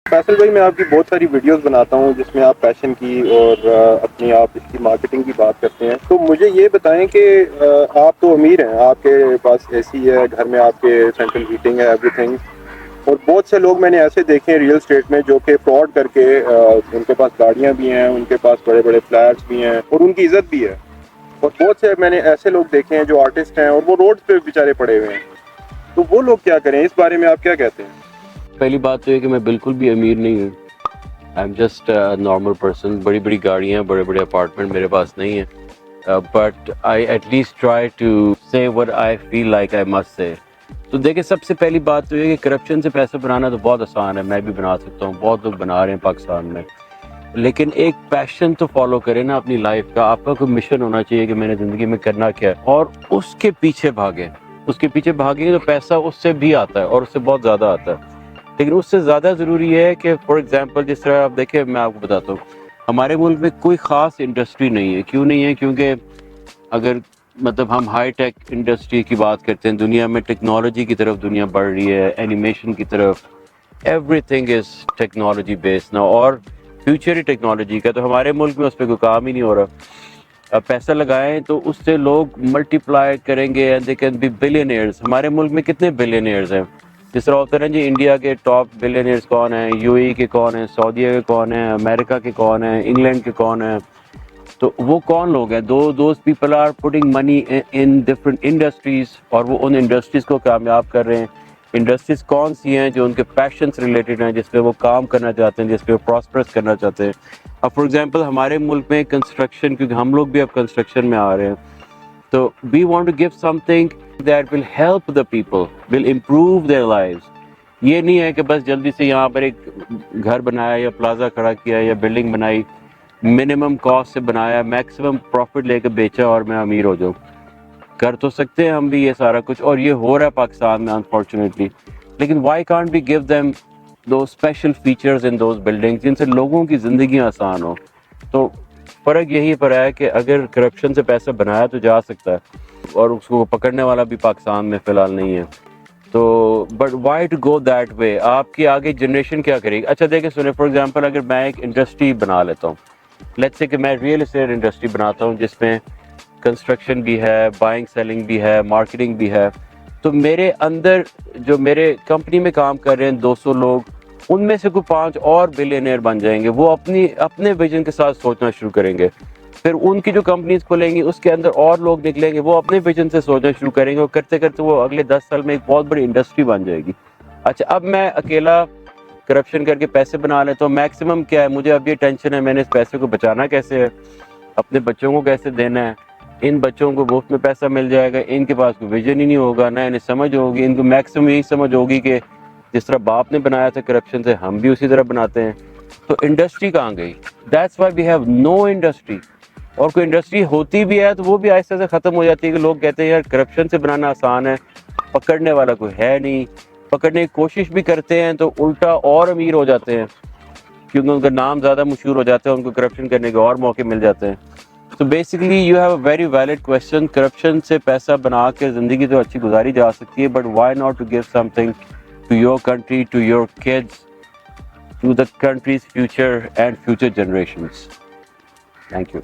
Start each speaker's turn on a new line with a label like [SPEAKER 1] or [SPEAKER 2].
[SPEAKER 1] فیصل بھائی، میں آپ کی بہت ساری ویڈیوز بناتا ہوں جس میں آپ فیشن کی اور اپنی آپ اس کی مارکیٹنگ کی بات کرتے ہیں. تو مجھے یہ بتائیں کہ آپ تو امیر ہیں، آپ کے پاس اے سی ہے گھر میں، آپ کے سینٹرل ہیٹنگ ہے، ایوری تھنگ. اور بہت سے لوگ میں نے ایسے دیکھے ہیں ریئل اسٹیٹ میں جو کہ فراڈ کر کے ان کے پاس گاڑیاں بھی ہیں، ان کے پاس بڑے بڑے فلیٹس بھی ہیں اور ان کی عزت بھی ہے. اور بہت سے میں نے ایسے لوگ دیکھے ہیں جو آرٹسٹ ہیں اور وہ روڈ پہ بیچارے پڑے ہوئے ہیں. تو وہ لوگ کیا کریں؟ اس بارے میں آپ کیا کہتے ہیں؟
[SPEAKER 2] پہلی بات تو یہ کہ میں بالکل بھی امیر نہیں ہوں. I am just normal person. بڑی بڑی گاڑیاں، بڑے بڑے اپارٹمنٹ میرے پاس نہیں ہیں، but I at least try to say what I feel like I must say. تو دیکھیں، سب سے پہلی بات تو یہ کہ کرپشن سے پیسہ بنانا تو بہت آسان ہے، میں بھی بنا سکتا ہوں، بہت لوگ بنا رہے ہیں پاکستان میں. لیکن ایک پیشن تو فالو کریں نا اپنی لائف کا. آپ کا کوئی مشن ہونا چاہیے کہ میں نے زندگی میں کرنا کیا ہے، اور اس کے پیچھے بھاگیں. اس کے پیچھے بھاگیں تو پیسہ اس سے بھی آتا ہے اور اس سے بہت زیادہ آتا ہے. لیکن اس سے زیادہ ضروری ہے کہ فار ایگزامپل جس طرح آپ دیکھیں، میں آپ کو بتاتا ہوں، ہمارے ملک میں کوئی خاص انڈسٹری نہیں ہے. کیوں نہیں ہے؟ کیونکہ اگر ہم ہائی ٹیک انڈسٹری کی بات کرتے ہیں، دنیا میں ٹیکنالوجی کی طرف دنیا بڑھ رہی ہے، اینیمیشن کی طرف. Every thing is technology based نا، اور فیوچر ہی ٹیکنالوجی کا. تو ہمارے ملک میں اس پہ کوئی کام ہی نہیں ہو رہا. اب پیسہ لگائیں تو اس سے لوگ ملٹی پلائی کریں گے and they can be billionaires. ہمارے ملک میں کتنے بلینئرز ہیں؟ جس طرح ہوتا ہے نا جی، انڈیا کے ٹاپ بلینئرز کون ہیں، یو اے کے کون ہیں، سعودیہ کے کون ہیں، امریکہ کے کون ہیں، انگلینڈ کے کون ہیں. تو وہ کون لوگ ہیں؟ Those people are putting money in different industries, اور وہ ان انڈسٹریز کو کامیاب کر رہے ہیں. انڈسٹریز کون سی ہیں؟ جو ان کے پیشن سے ریلیٹڈ ہیں، جس پہ وہ کام کرنا چاہتے ہیں، جس پہ وہ پراسپرس کرنا چاہتے ہیں. اب فار ایگزامپل ہمارے ملک میں کنسٹرکشن، کیونکہ ہم لوگ بھی اب کنسٹرکشن میں آ رہے ہیں، تو we want to give something that will help the people, will improve their lives. یہ نہیں ہے کہ بس جلدی سے یہاں پر ایک گھر بنایا یا پلازا کھڑا کیا یا بلڈنگ بنائی، منیمم کاسٹ سے بنایا، میکسیمم پروفٹ لے کے بیچا اور میں امیر ہو جاؤں. کر تو سکتے ہیں ہم بھی یہ سارا کچھ، اور یہ ہو رہا ہے پاکستان میں انفارچونیٹلی. لیکن why can't we give them those special features in those buildings جن سے لوگوں کی زندگی آسان ہو. تو فرق یہی پر ہے کہ اگر کرپشن سے پیسہ بنایا تو جا سکتا ہے، اور اس کو پکڑنے والا بھی پاکستان میں فی الحال نہیں ہے. تو but why to go that way? آپ کی آگے جنریشن کیا کرے گی؟ اچھا دیکھیں، سنیں، فار ایگزامپل اگر میں ایک انڈسٹری بنا لیتا ہوں، لیٹس سے کہ میں ریئل اسٹیٹ انڈسٹری بناتا ہوں جس میں کنسٹرکشن بھی ہے، بائنگ سیلنگ بھی ہے، مارکیٹنگ بھی ہے. تو میرے اندر جو میرے کمپنی میں کام کر رہے ہیں 200 لوگ، ان میں سے کوئی 5 اور بلینئر بن جائیں گے. وہ اپنے ویژن کے ساتھ سوچنا شروع کریں گے. پھر ان کی جو کمپنیز کھلیں گی اس کے اندر اور لوگ نکلیں گے، وہ اپنے ویژن سے سوچنا شروع کریں گے، اور کرتے کرتے وہ اگلے 10 سال میں ایک بہت بڑی انڈسٹری بن جائے گی. اچھا، اب میں اکیلا کرپشن کر کے پیسے بنا لیتا ہوں. میکسیمم کیا ہے؟ مجھے اب یہ ٹینشن ہے، میں نے اس پیسے کو بچانا کیسے ہے، اپنے بچوں کو کیسے دینا ہے. ان بچوں کو مفت میں پیسہ مل جائے گا، ان کے پاس کوئی ویژن ہی نہیں ہوگا، نہ انہیں سمجھ ہوگی. ان کو میکسیمم یہی سمجھ ہوگی کہ جس طرح باپ نے بنایا تھا کرپشن سے، ہم بھی اسی طرح بناتے ہیں. تو انڈسٹری کہاں گئی؟ That's why we have no industry. اور کوئی انڈسٹری ہوتی بھی ہے تو وہ بھی آہستہ سے ختم ہو جاتی ہے کہ لوگ کہتے ہیں یار کرپشن سے بنانا آسان ہے، پکڑنے والا کوئی ہے نہیں. پکڑنے کی کوشش بھی کرتے ہیں تو الٹا اور امیر ہو جاتے ہیں، کیونکہ ان کا نام زیادہ مشہور ہو جاتا ہے، ان کو کرپشن کرنے کے اور موقع مل جاتے ہیں. تو basically you have a very valid question. Corruption سے پیسہ بنا کے زندگی تو اچھی گزاری جا سکتی ہے، but why not to give something to your country, to your kids, to the country's future and future generations. Thank you.